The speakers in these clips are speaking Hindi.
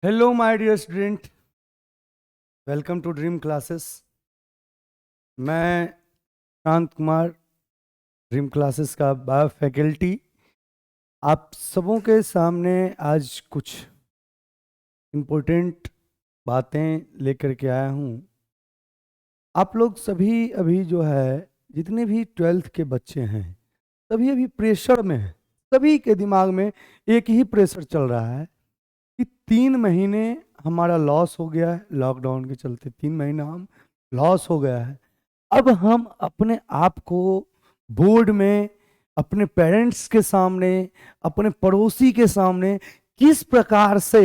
Hello my dear student, welcome to dream classes. मैं शांत कुमार, ड्रीम क्लासेस का बायो फैकल्टी, आप सबों के सामने आज कुछ इम्पोर्टेंट बातें लेकर के आया हूँ। आप लोग सभी अभी जो है, जितने भी 12th के बच्चे हैं, सभी अभी प्रेशर में हैं। सभी के दिमाग में एक ही प्रेशर चल रहा है कि 3 महीने हमारा लॉस हो गया है, लॉकडाउन के चलते 3 महीना हम लॉस हो गया है। अब हम अपने आप को बोर्ड में, अपने पेरेंट्स के सामने, अपने पड़ोसी के सामने किस प्रकार से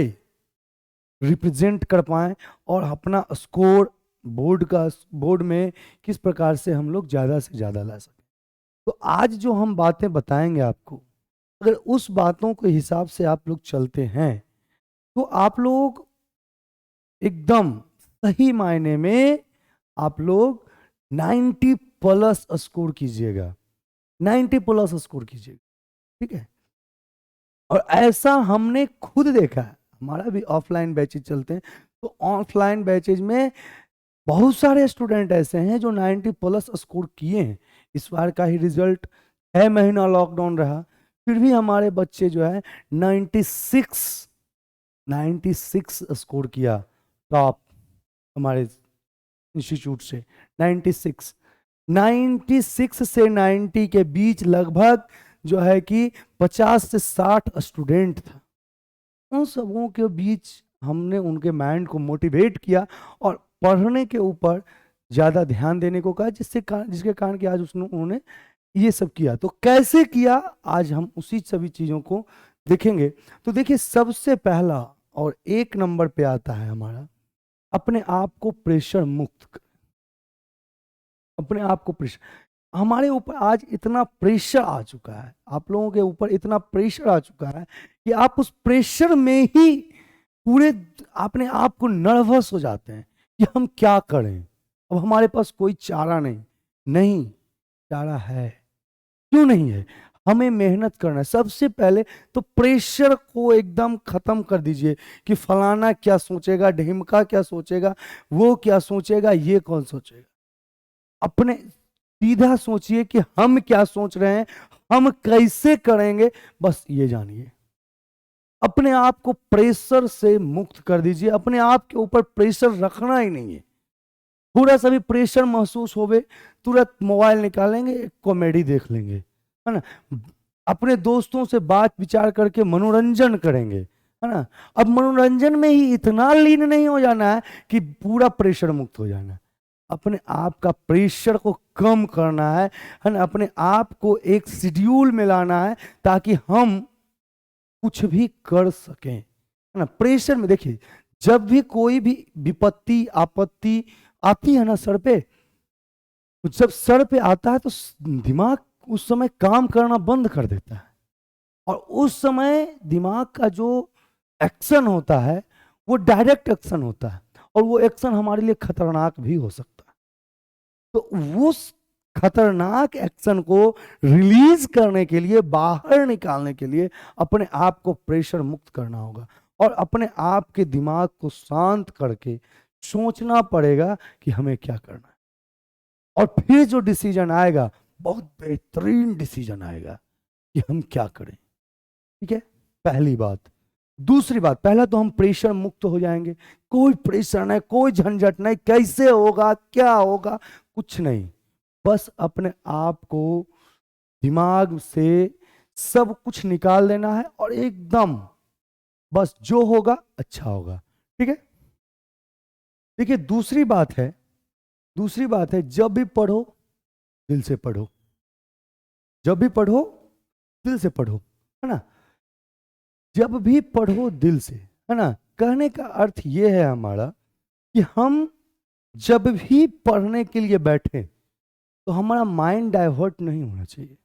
रिप्रेजेंट कर पाएं और अपना स्कोर बोर्ड में किस प्रकार से हम लोग ज़्यादा से ज़्यादा ला सकें। तो आज जो हम बातें बताएंगे आपको, अगर उस बातों के हिसाब से आप लोग चलते हैं तो आप लोग एकदम सही मायने में आप लोग 90 प्लस स्कोर कीजिएगा। 90 प्लस स्कोर कीजिएगा, ठीक है। और ऐसा हमने खुद देखा है, हमारा भी ऑफलाइन बैचेज चलते हैं, तो ऑफलाइन बैचेज में बहुत सारे स्टूडेंट ऐसे हैं जो 90 प्लस स्कोर किए हैं। इस बार का ही रिजल्ट 6 महीना लॉकडाउन रहा, फिर भी हमारे बच्चे जो है 96 स्कोर किया, टॉप हमारे इंस्टीट्यूट से। 96 96 से 90 के बीच लगभग जो है कि 50 से 60 स्टूडेंट था। उन सबों के बीच हमने उनके माइंड को मोटिवेट किया और पढ़ने के ऊपर ज़्यादा ध्यान देने को कहा, जिसके कारण कि आज उन्होंने ये सब किया। तो कैसे किया, आज हम उसी सभी चीज़ों को देखेंगे। तो देखिए, सबसे पहला और 1 नंबर पे आता है हमारा, अपने आप को प्रेशर मुक्त। अपने आप को प्रेशर, हमारे ऊपर आज इतना प्रेशर आ चुका है, आप लोगों के ऊपर इतना प्रेशर आ चुका है कि आप उस प्रेशर में ही पूरे अपने आप को नर्वस हो जाते हैं कि हम क्या करें। अब हमारे पास कोई चारा नहीं। नहीं, चारा है। क्यों नहीं है? हमें मेहनत करना है। सबसे पहले तो प्रेशर को एकदम खत्म कर दीजिए कि फलाना क्या सोचेगा, ढिमका क्या सोचेगा, वो क्या सोचेगा, ये कौन सोचेगा। अपने सीधा सोचिए कि हम क्या सोच रहे हैं, हम कैसे करेंगे, बस ये जानिए। अपने आप को प्रेशर से मुक्त कर दीजिए। अपने आप के ऊपर प्रेशर रखना ही नहीं है। थोड़ा सा भी प्रेशर महसूस होवे, तुरंत मोबाइल निकालेंगे, कॉमेडी देख लेंगे, है ना। अपने दोस्तों से बात विचार करके मनोरंजन करेंगे, है ना। अब मनोरंजन में ही इतना लीन नहीं हो जाना है कि पूरा प्रेशर मुक्त हो जाना है। अपने आप का प्रेशर को कम करना है ना। अपने आप को एक शेड्यूल में लाना है ताकि हम कुछ भी कर सकें, है ना। प्रेशर में देखिए, जब भी कोई भी विपत्ति आपत्ति आती है ना सर पे, तो जब सर पे आता है तो दिमाग उस समय काम करना बंद कर देता है, और उस समय दिमाग का जो एक्शन होता है वो डायरेक्ट एक्शन होता है, और वो एक्शन हमारे लिए खतरनाक भी हो सकता है। तो उस खतरनाक एक्शन को रिलीज करने के लिए, बाहर निकालने के लिए अपने आप को प्रेशर मुक्त करना होगा, और अपने आप के दिमाग को शांत करके सोचना पड़ेगा कि हमें क्या करना है। और फिर जो डिसीजन आएगा, बहुत बेहतरीन डिसीजन आएगा कि हम क्या करें। ठीक है, पहली बात। दूसरी बात, पहला तो हम प्रेशर मुक्त हो जाएंगे। कोई प्रेशर नहीं, कोई झंझट नहीं, कैसे होगा, क्या होगा, कुछ नहीं। बस अपने आप को दिमाग से सब कुछ निकाल देना है, और एकदम बस जो होगा अच्छा होगा। ठीक है। देखिए, दूसरी बात है, जब भी पढ़ो दिल से पढ़ो। जब भी पढ़ो दिल से पढ़ो, है ना। जब भी पढ़ो दिल से, है ना। कहने का अर्थ यह है हमारा कि हम जब भी पढ़ने के लिए बैठे तो हमारा माइंड डाइवर्ट नहीं होना चाहिए।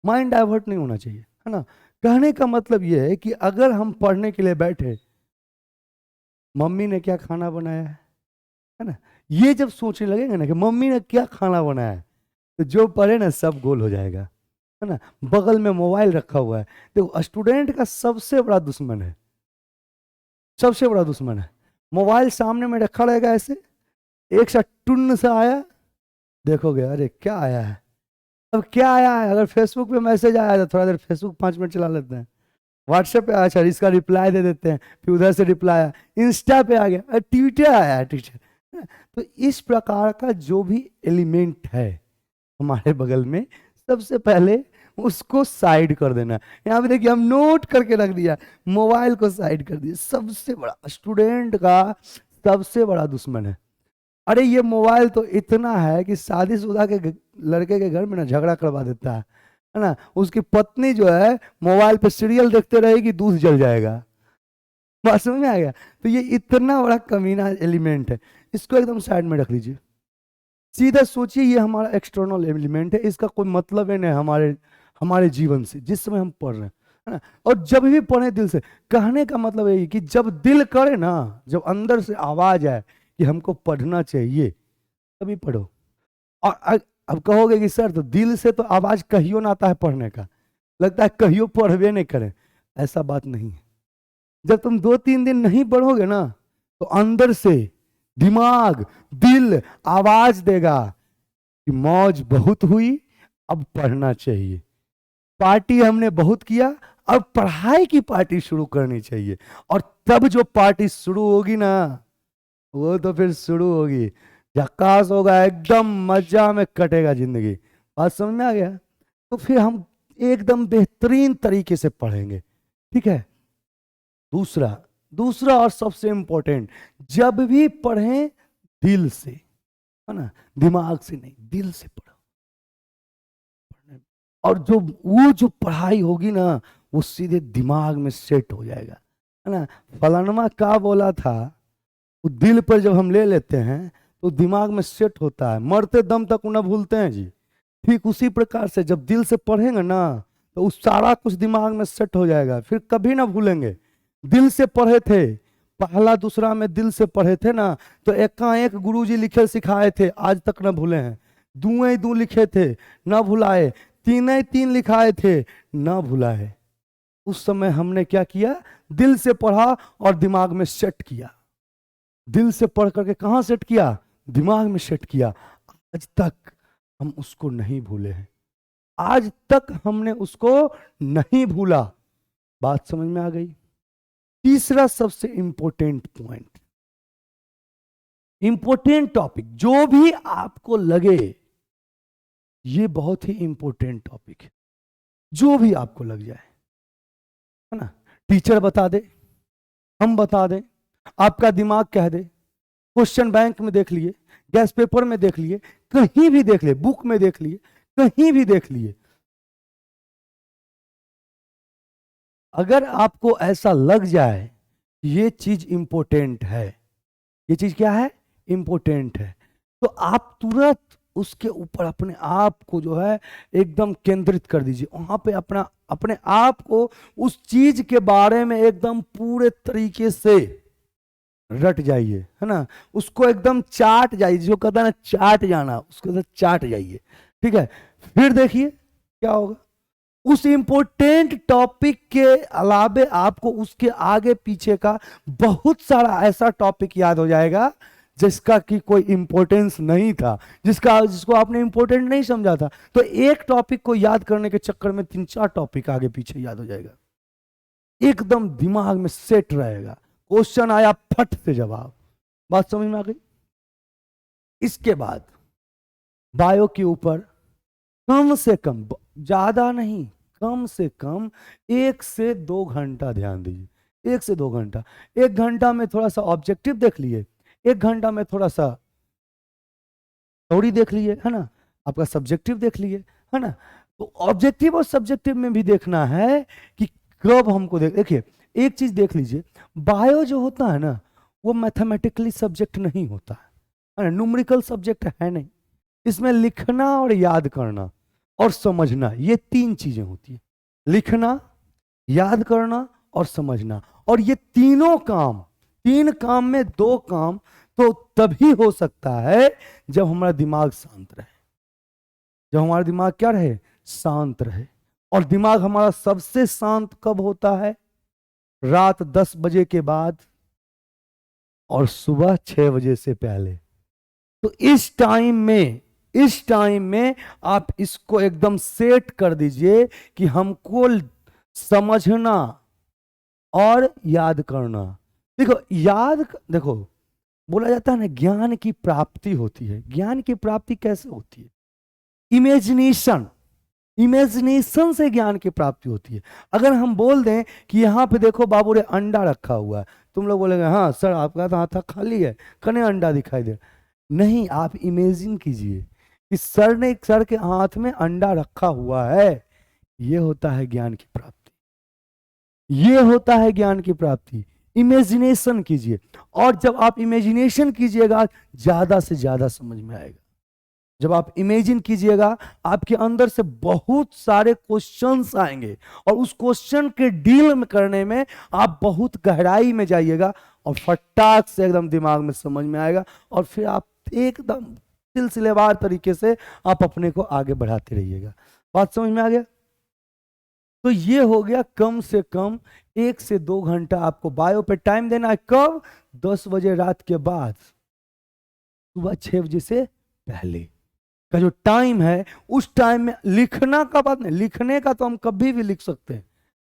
माइंड डाइवर्ट नहीं होना चाहिए, है ना। कहने का मतलब यह है कि अगर हम पढ़ने के लिए बैठे, मम्मी ने क्या खाना बनाया है ना, ये जब सोचने लगेंगे ना कि मम्मी ने क्या खाना बनाया है, तो जो पढ़े ना सब गोल हो जाएगा, है ना। बगल में मोबाइल रखा हुआ है, देखो स्टूडेंट का सबसे बड़ा दुश्मन है सबसे बड़ा दुश्मन है। मोबाइल सामने में रखा रहेगा ऐसे, एक सा टुन्न सा आया, देखोगे अरे क्या आया है, अब क्या आया है। अगर फेसबुक पे मैसेज आया तो थोड़ा देर फेसबुक 5 मिनट चला लेते हैं, व्हाट्सएप पे अच्छा इसका रिप्लाई दे देते हैं, फिर उधर से रिप्लाई आया, इंस्टा पे आ गया, ट्विटर आया है, ट्विटर। तो इस प्रकार का जो भी एलिमेंट है हमारे बगल में, सबसे पहले उसको साइड कर देना। यहाँ पे देखिए हम नोट करके रख दिया, मोबाइल को साइड कर दिया। सबसे बड़ा स्टूडेंट का सबसे बड़ा दुश्मन है। अरे ये मोबाइल तो इतना है कि शादीशुदा के लड़के के घर में ना झगड़ा करवा देता है ना। उसकी पत्नी जो है मोबाइल पे सीरियल देखते रहेगी, दूध जल जाएगा। बात समझ में आ गया। तो ये इतना बड़ा कमीना एलिमेंट है, इसको एकदम साइड में रख लीजिए। सीधा सोचिए ये हमारा एक्सटर्नल एलिमेंट है, इसका कोई मतलब है नहीं हमारे हमारे जीवन से, जिस समय हम पढ़ रहे हैं, है ना। और जब भी पढ़े दिल से, कहने का मतलब यही कि जब दिल करे ना, जब अंदर से आवाज आए कि हमको पढ़ना चाहिए, तभी पढ़ो। और अब कहोगे कि सर तो दिल से तो आवाज कहियो ना आता है पढ़ने का, लगता है कहियो पढ़वे नहीं करें। ऐसा बात नहीं है। जब तुम 2-3 दिन नहीं पढ़ोगे ना, तो अंदर से दिमाग दिल आवाज देगा कि मौज बहुत हुई, अब पढ़ना चाहिए। पार्टी हमने बहुत किया, अब पढ़ाई की पार्टी शुरू करनी चाहिए। और तब जो पार्टी शुरू होगी ना, वो तो फिर शुरू होगी, झकास होगा, एकदम मजा में कटेगा जिंदगी। बात समझ में आ गया। तो फिर हम एकदम बेहतरीन तरीके से पढ़ेंगे, ठीक है। दूसरा दूसरा और सबसे इंपॉर्टेंट, जब भी पढ़ें दिल से, है ना, दिमाग से नहीं, दिल से पढ़ो। और जो वो जो पढ़ाई होगी ना, वो सीधे दिमाग में सेट हो जाएगा, है ना। फलानमा का बोला था, वो दिल पर जब हम ले लेते हैं तो दिमाग में सेट होता है, मरते दम तक उन्हें भूलते हैं जी। ठीक उसी प्रकार से जब दिल से पढ़ेंगे ना, तो उस सारा कुछ दिमाग में सेट हो जाएगा, फिर कभी ना भूलेंगे। दिल से पढ़े थे, पहला दूसरा में दिल से पढ़े थे ना, तो एकाएक गुरुजी लिखे सिखाए थे, आज तक ना भूले हैं। दुए दू लिखे थे, ना भुलाए। तीन तीन लिखाए थे, ना भुलाए। उस समय हमने क्या किया, दिल से पढ़ा और दिमाग में सेट किया। दिल से पढ़ करके कहां सेट किया, दिमाग में सेट किया। आज तक हम उसको नहीं भूले हैं, आज तक हमने उसको नहीं भूला। बात समझ में आ गई। तीसरा सबसे इंपॉर्टेंट पॉइंट, इंपॉर्टेंट टॉपिक, जो भी आपको लगे ये बहुत ही इंपॉर्टेंट टॉपिक है, जो भी आपको लग जाए, है ना। टीचर बता दे, हम बता दें, आपका दिमाग कह दे, क्वेश्चन बैंक में देख लिए, गैस पेपर में देख लिए, कहीं भी देख लिए, बुक में देख लिए, कहीं भी देख लिए, अगर आपको ऐसा लग जाए ये चीज इंपॉर्टेंट है, ये चीज क्या है, इंपॉर्टेंट है, तो आप तुरंत उसके ऊपर अपने आप को जो है एकदम केंद्रित कर दीजिए। वहां पे अपना अपने आप को उस चीज के बारे में एकदम पूरे तरीके से रट जाइए, है ना। उसको एकदम चाट जाइए, जो कहता है ना चाट जाना, उसके अंदर चाट जाइए, ठीक है। फिर देखिए क्या होगा, उस इंपॉर्टेंट टॉपिक के अलावे आपको उसके आगे पीछे का बहुत सारा ऐसा टॉपिक याद हो जाएगा जिसका कि कोई इंपॉर्टेंस नहीं था, जिसको आपने इंपॉर्टेंट नहीं समझा था। तो एक टॉपिक को याद करने के चक्कर में 3-4 टॉपिक आगे पीछे याद हो जाएगा, एकदम दिमाग में सेट रहेगा। क्वेश्चन आया फट से जवाब। बात समझ में आ गई। इसके बाद बायो के ऊपर कम से कम, ज्यादा नहीं, कम से कम 1 से 2 घंटा ध्यान दीजिए। 1 से 2 घंटा। 1 घंटा में थोड़ा सा ऑब्जेक्टिव देख लिए, 1 घंटा में थोड़ा सा थ्योरी देख लिए, है ना, आपका सब्जेक्टिव देख लिए, है ना। तो ऑब्जेक्टिव और सब्जेक्टिव में भी देखना है कि कब हमको देखिए एक चीज देख लीजिए, बायो जो होता है ना, वो मैथमेटिकली सब्जेक्ट नहीं होता है ना, न्यूमेरिकल सब्जेक्ट है नहीं। इसमें लिखना और याद करना और समझना, ये 3 चीजें होती है। लिखना, याद करना और समझना। और ये तीनों काम, 3 काम में 2 काम तो तभी हो सकता है जब हमारा दिमाग शांत रहे। जब हमारा दिमाग क्या रहे, शांत रहे। और दिमाग हमारा सबसे शांत कब होता है, रात 10 बजे के बाद, और सुबह 6 बजे से पहले। तो इस टाइम में आप इसको एकदम सेट कर दीजिए कि हमको समझना और याद करना। देखो बोला जाता है ना, ज्ञान की प्राप्ति होती है। ज्ञान की प्राप्ति कैसे होती है? इमेजिनेशन से ज्ञान की प्राप्ति होती है। अगर हम बोल दें कि यहाँ पे देखो बाबू रे अंडा रखा हुआ है, तुम लोग बोलेंगे हाँ सर आपका तो हाथ खाली है, कने अंडा दिखाई दे। नहीं, आप इमेजिन कीजिए कि सर के हाथ में अंडा रखा हुआ है। ये होता है ज्ञान की प्राप्ति, ये होता है ज्ञान की प्राप्ति। इमेजिनेशन कीजिए, और जब आप इमेजिनेशन कीजिएगा ज्यादा से ज्यादा समझ में आएगा। जब आप इमेजिन कीजिएगा आपके अंदर से बहुत सारे क्वेश्चंस आएंगे, और उस क्वेश्चन के डील में करने में आप बहुत गहराई में जाइएगा, और फटाक से एकदम दिमाग में समझ में आएगा, और फिर आप एकदम सिलसिलेवार तरीके से आप अपने को आगे बढ़ाते रहिएगा। बात समझ में आ गया? तो ये हो गया कम से कम 1 से 2 घंटा आपको बायो पे टाइम देना है। कब? 10 बजे रात के बाद, सुबह 6 बजे से पहले का जो टाइम है, उस टाइम में लिखना का बात नहीं, लिखने का तो हम कभी भी लिख सकते हैं,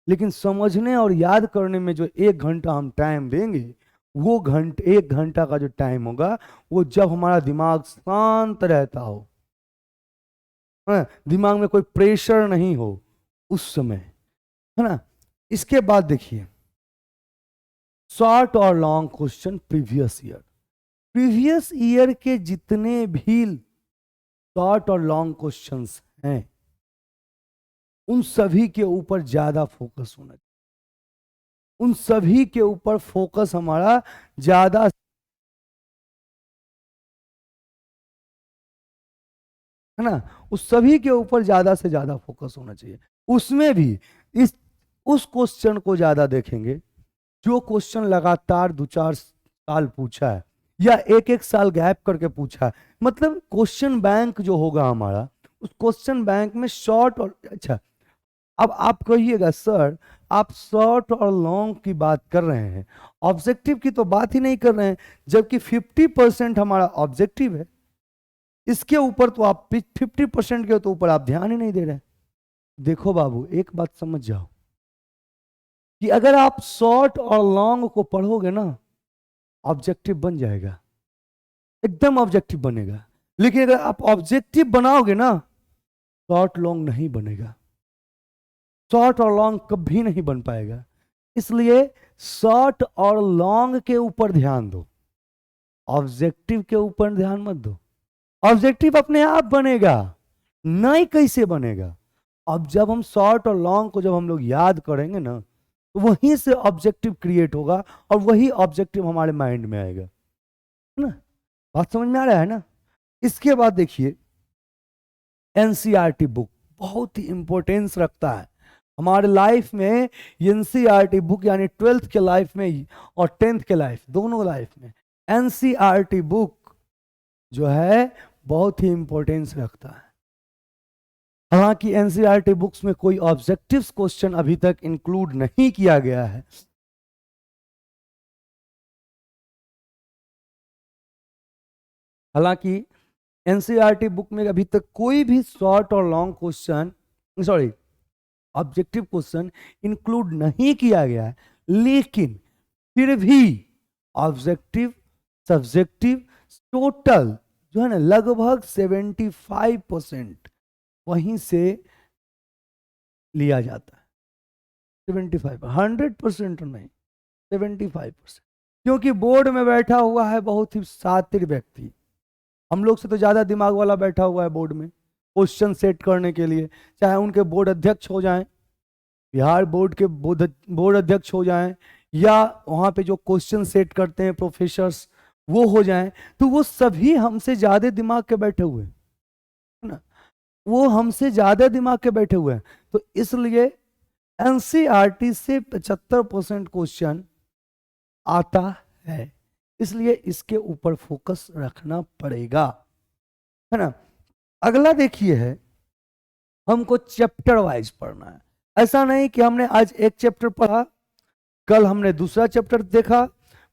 लेकिन समझने और याद करने में जो 1 घंटा हम टाइम देंगे, वो 1 घंटा का जो टाइम होगा, वो जब हमारा दिमाग शांत रहता हो, दिमाग में कोई प्रेशर नहीं हो, उस समय, है ना। इसके बाद देखिए शॉर्ट और लॉन्ग क्वेश्चन प्रीवियस ईयर के जितने भी शॉर्ट और लॉन्ग क्वेश्चंस हैं, उन सभी के ऊपर ज्यादा फोकस होना चाहिए। उन सभी के ऊपर फोकस हमारा ज्यादा, है ना, उस सभी के ऊपर ज्यादा से ज्यादा फोकस होना चाहिए। उसमें भी उस क्वेश्चन को ज्यादा देखेंगे जो क्वेश्चन लगातार 2-4 साल पूछा है, या 1-1 साल गैप करके पूछा है। मतलब क्वेश्चन बैंक जो होगा हमारा, उस क्वेश्चन बैंक में शॉर्ट और, अच्छा अब आप कहिएगा सर आप शॉर्ट और लॉन्ग की बात कर रहे हैं, ऑब्जेक्टिव की तो बात ही नहीं कर रहे हैं, जबकि 50% हमारा ऑब्जेक्टिव है। इसके ऊपर तो आप 50% के तो ऊपर आप ध्यान ही नहीं दे रहे। देखो बाबू, एक बात समझ जाओ कि अगर आप शॉर्ट और लॉन्ग को पढ़ोगे ना, ऑब्जेक्टिव बन जाएगा, एकदम ऑब्जेक्टिव बनेगा। लेकिन अगर आप ऑब्जेक्टिव बनाओगे ना, शॉर्ट लॉन्ग नहीं बनेगा, शॉर्ट और लॉन्ग कभी नहीं बन पाएगा। इसलिए शॉर्ट और लॉन्ग के ऊपर ध्यान दो, ऑब्जेक्टिव के ऊपर ध्यान मत दो। ऑब्जेक्टिव अपने आप बनेगा, नहीं कैसे बनेगा? अब जब हम शॉर्ट और लॉन्ग को जब हम लोग याद करेंगे ना, तो वहीं से ऑब्जेक्टिव क्रिएट होगा, और वही ऑब्जेक्टिव हमारे माइंड में आएगा, है ना। बात समझ में आ रहा है ना। इसके बाद देखिए एनसीईआरटी बुक बहुत ही इंपॉर्टेंस रखता है हमारे लाइफ में। एनसीईआरटी बुक यानी 12th के लाइफ में और 10th के लाइफ, दोनों लाइफ में एनसीईआरटी बुक जो है बहुत ही इंपॉर्टेंस रखता है। हालांकि एनसीईआरटी बुक्स में कोई ऑब्जेक्टिव्स क्वेश्चन अभी तक इंक्लूड नहीं किया गया है, हालांकि एनसीईआरटी बुक में अभी तक कोई भी शॉर्ट और long question, sorry objective question include नहीं किया गया है, लेकिन फिर भी ऑब्जेक्टिव सब्जेक्टिव टोटल जो है ना लगभग 75% वहीं से लिया जाता है। 75, 100% नहीं, 75%, क्योंकि बोर्ड में बैठा हुआ है बहुत ही शातिर व्यक्ति, हम लोग से तो ज्यादा दिमाग वाला बैठा हुआ है बोर्ड में क्वेश्चन सेट करने के लिए। चाहे उनके बोर्ड अध्यक्ष हो जाएं, बिहार बोर्ड के बोर्ड अध्यक्ष हो जाएं, या वहाँ पे जो क्वेश्चन सेट करते हैं प्रोफेसर्स वो हो जाएं, तो वो सभी हमसे ज्यादा दिमाग के बैठे हुए हैं, है ना, वो हमसे ज्यादा दिमाग के बैठे हुए हैं। तो इसलिए एनसीईआरटी से 75% क्वेश्चन आता है, इसलिए इसके ऊपर फोकस रखना पड़ेगा, है ना। अगला देखिए है हमको चैप्टर वाइज पढ़ना है। ऐसा नहीं कि हमने आज एक चैप्टर पढ़ा, कल हमने दूसरा चैप्टर देखा,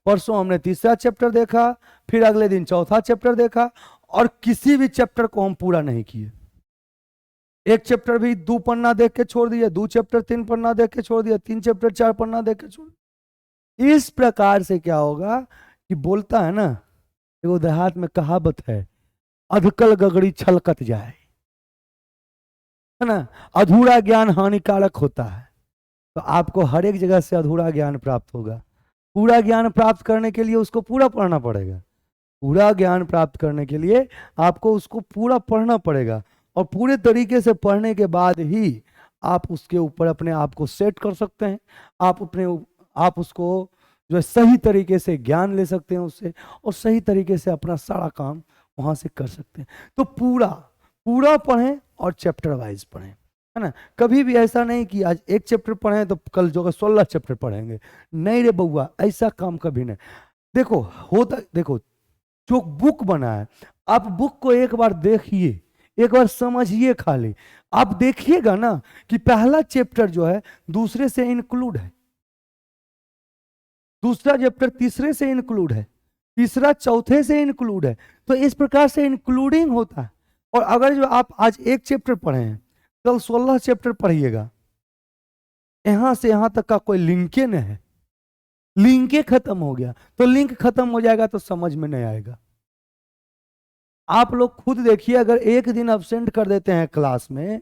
परसों हमने तीसरा चैप्टर देखा, फिर अगले दिन चौथा चैप्टर देखा, और किसी भी चैप्टर को हम पूरा नहीं किए। एक चैप्टर भी 2 पन्ना देख के छोड़ दिया, 2 चैप्टर 3 पन्ना देख के छोड़ दिया, 3 चैप्टर 4 पन्ना देख के छोड़ दिया। इस प्रकार से क्या होगा कि बोलता है ना, वो देहात में कहावत है, अधकल गगड़ी छलकत जाए, है ना। अधूरा ज्ञान हानिकारक होता है, तो आपको हर एक जगह से अधूरा ज्ञान प्राप्त होगा। पूरा ज्ञान प्राप्त करने के लिए उसको पूरा पढ़ना पड़ेगा। पूरा ज्ञान प्राप्त करने के लिए आपको उसको पूरा पढ़ना पड़ेगा, और पूरे तरीके से पढ़ने के बाद ही आप उसके ऊपर अपने आप को सेट कर सकते हैं। आप उसको जो है सही तरीके से ज्ञान ले सकते हैं उससे, और सही तरीके से अपना सारा काम वहां से कर सकते हैं। तो पूरा पूरा पढ़ें और चैप्टर वाइज पढ़ें, है ना। कभी भी ऐसा नहीं कि आज एक चैप्टर पढ़ें तो कल जो 16 चैप्टर पढ़ेंगे, नहीं रे बउआ, ऐसा काम कभी नहीं। देखो जो बुक बना है, आप बुक को एक बार देखिए, एक बार समझिए। खाली आप देखिएगा ना कि पहला चैप्टर जो है दूसरे से इंक्लूड है, दूसरा चैप्टर तीसरे से इंक्लूड है, तीसरा चौथे से इंक्लूड है। तो इस प्रकार से इंक्लूडिंग होता है। और अगर जो आप आज एक चैप्टर पढ़े हैं, कल 16 चैप्टर पढ़िएगा, यहां से यहां तक का कोई लिंके नहीं है, लिंके खत्म हो गया, तो लिंक खत्म हो जाएगा तो समझ में नहीं आएगा। आप लोग खुद देखिए, अगर एक दिन अब्सेंट कर देते हैं क्लास में,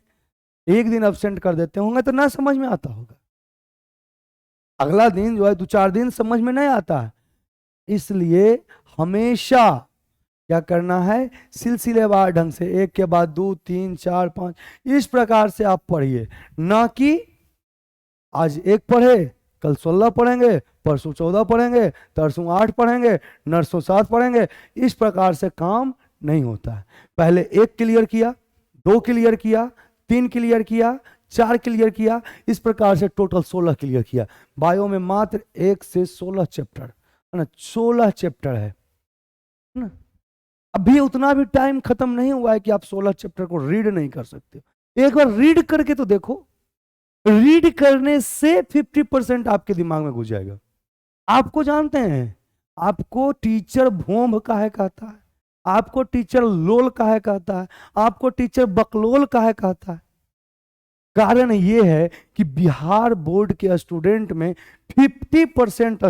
एक दिन अब्सेंट कर देते होंगे तो ना समझ में आता होगा, अगला दिन जो है 2-4 दिन समझ में नहीं आता है। इसलिए हमेशा क्या करना है, सिलसिलेवार ढंग से, एक के बाद 2, 3, 4, 5 इस प्रकार से आप पढ़िए, ना कि आज एक पढ़े कल 16 पढ़ेंगे, परसों 14 पढ़ेंगे, तरसों 8 पढ़ेंगे, नरसों 7 पढ़ेंगे। इस प्रकार से काम नहीं होता है। पहले 1 क्लियर किया, 2 क्लियर किया, 3 क्लियर किया, 4 क्लियर किया, इस प्रकार से टोटल 16 क्लियर किया। बायो में मात्र 1 से 16 चैप्टर, है ना, 16 चैप्टर है ना। अभी उतना भी टाइम खत्म नहीं हुआ है कि आप 16 चैप्टर को रीड नहीं कर सकते। एक बार रीड करके तो देखो, रीड करने से 50% आपके दिमाग में घुस जाएगा। आपको जानते हैं, आपको टीचर भोंभ काहे कहता है, आपको टीचर लोल काहे कहता है, आपको टीचर बकलोल काहे कहता है? कारण ये है कि बिहार बोर्ड के स्टूडेंट में 50%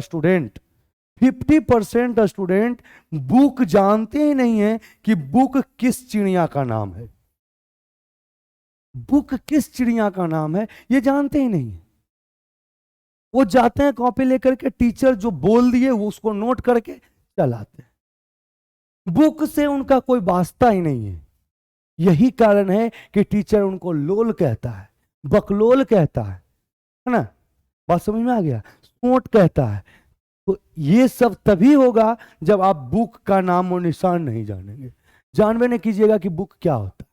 स्टूडेंट बुक जानते ही नहीं है कि बुक किस चिड़िया का नाम है। बुक किस चिड़िया का नाम है ये जानते ही नहीं है। वो जाते हैं कॉपी लेकर के, टीचर जो बोल दिए वो उसको नोट करके चलाते हैं। बुक से उनका कोई वास्ता ही नहीं है। यही कारण है कि टीचर उनको लोल कहता है, बकलोल कहता है ना। बात समझ में आ गया? सोट कहता है। तो ये सब तभी होगा जब आप बुक का नाम और निशान नहीं जानेंगे। जानवे नहीं कीजिएगा कि बुक क्या होता है।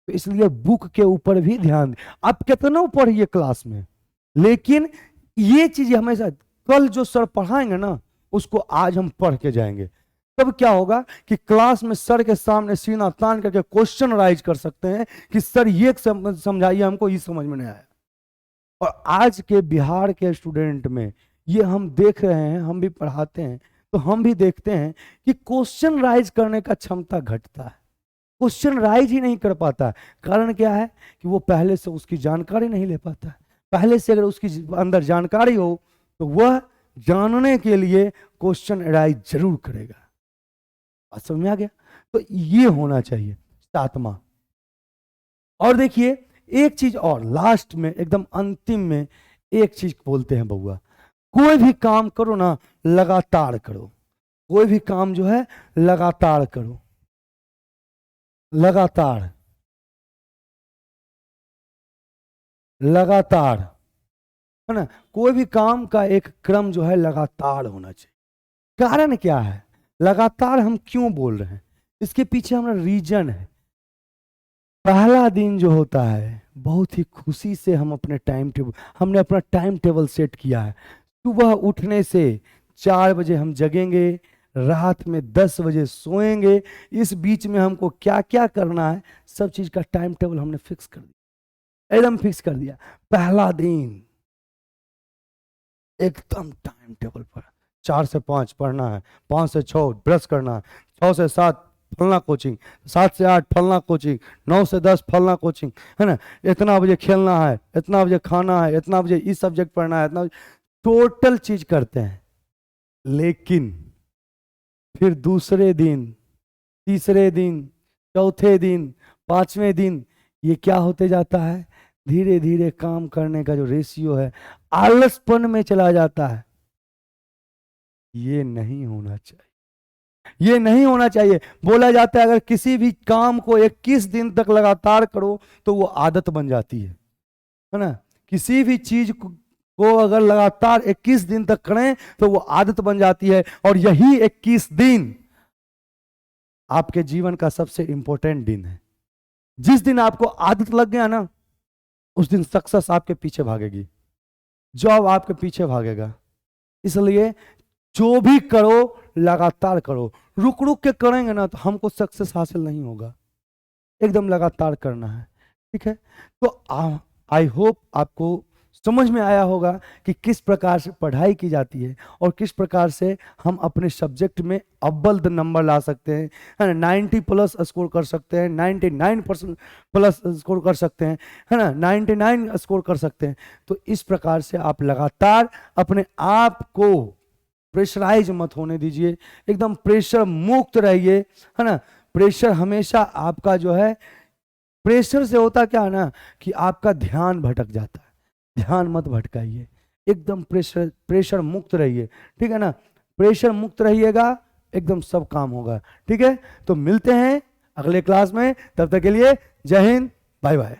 तो इसलिए बुक के ऊपर भी ध्यान दें। आप कितना पढ़िए क्लास में, लेकिन ये चीजें हमेशा, कल जो सर पढ़ाएंगे ना उसको आज हम पढ़ के जाएंगे। तब क्या होगा कि क्लास में सर के सामने सीना तान करके क्वेश्चन राइज कर सकते हैं कि सर ये समझाइए हमको, ये समझ में नहीं आया। और आज के बिहार के स्टूडेंट में ये हम देख रहे हैं, हम भी पढ़ाते हैं तो हम भी देखते हैं कि क्वेश्चन राइज करने का क्षमता घटता है, क्वेश्चन राइज ही नहीं कर पाता है। कारण क्या है कि वो पहले से उसकी जानकारी नहीं ले पाता है। पहले से अगर उसकी अंदर जानकारी हो तो वह जानने के लिए क्वेश्चन राइज जरूर करेगा। बात समझ में आ गया? तो ये होना चाहिए 7वां। और देखिए एक चीज और, लास्ट में एकदम अंतिम में एक चीज बोलते हैं बउआ, कोई भी काम करो ना लगातार करो। कोई भी काम जो है लगातार करो, लगातार लगातार, है ना। कोई भी काम का एक क्रम जो है लगातार होना चाहिए। कारण क्या है, लगातार हम क्यों बोल रहे हैं, इसके पीछे हमारा रीजन है। पहला दिन जो होता है बहुत ही खुशी से हमने अपना टाइम टेबल सेट किया है। सुबह उठने से 4 बजे हम जगेंगे, रात में 10 बजे सोएंगे। इस बीच में हमको क्या क्या करना है सब चीज का टाइम टेबल हमने फिक्स कर दिया, एकदम फिक्स कर दिया। पहला दिन एकदम टाइम टेबल पर 4 से 5 पढ़ना है, 5 से 6 ब्रश करना है, 6 से 7 फलना कोचिंग, 7 से 8 फलना कोचिंग, 9 से 10 फलना कोचिंग, है ना। इतना बजे खेलना है, इतना बजे खाना है, इतना बजे इस सब्जेक्ट पढ़ना है, इतना टोटल चीज करते हैं। लेकिन फिर दूसरे दिन, तीसरे दिन, चौथे दिन, 5वें दिन ये क्या होते जाता है, धीरे धीरे काम करने का जो रेशियो है आलसपन में चला जाता है। ये नहीं होना चाहिए, ये नहीं होना चाहिए। बोला जाता है अगर किसी भी काम को 21 दिन तक लगातार करो तो वो आदत बन जाती है ना। किसी भी चीज को अगर लगातार 21 दिन तक करें तो वो आदत बन जाती है, और यही 21 दिन आपके जीवन का सबसे इंपॉर्टेंट दिन है। जिस दिन आपको आदत लग गया ना, उस दिन सक्सेस आपके पीछे भागेगी, जॉब आपके पीछे भागेगा। इसलिए जो भी करो लगातार करो। रुक रुक के करेंगे ना तो हमको सक्सेस हासिल नहीं होगा, एकदम लगातार करना है, ठीक है। तो आई होप आपको समझ में आया होगा कि किस प्रकार से पढ़ाई की जाती है और किस प्रकार से हम अपने सब्जेक्ट में अव्वल नंबर ला सकते हैं, है ना। 90 प्लस स्कोर कर सकते हैं, 99% प्लस स्कोर कर सकते हैं, है ना, 99 स्कोर कर सकते हैं। तो इस प्रकार से आप लगातार अपने आप को प्रेशराइज मत होने दीजिए, एकदम प्रेशर मुक्त रहिए, है ना। प्रेशर हमेशा आपका जो है, प्रेशर से होता क्या है ना कि आपका ध्यान भटक जाता है। ध्यान मत भटकाइए, एकदम प्रेशर मुक्त रहिए, ठीक है ना। प्रेशर मुक्त रहिएगा, एकदम सब काम होगा, ठीक है। तो मिलते हैं अगले क्लास में, तब तक के लिए जय हिंद, बाय बाय।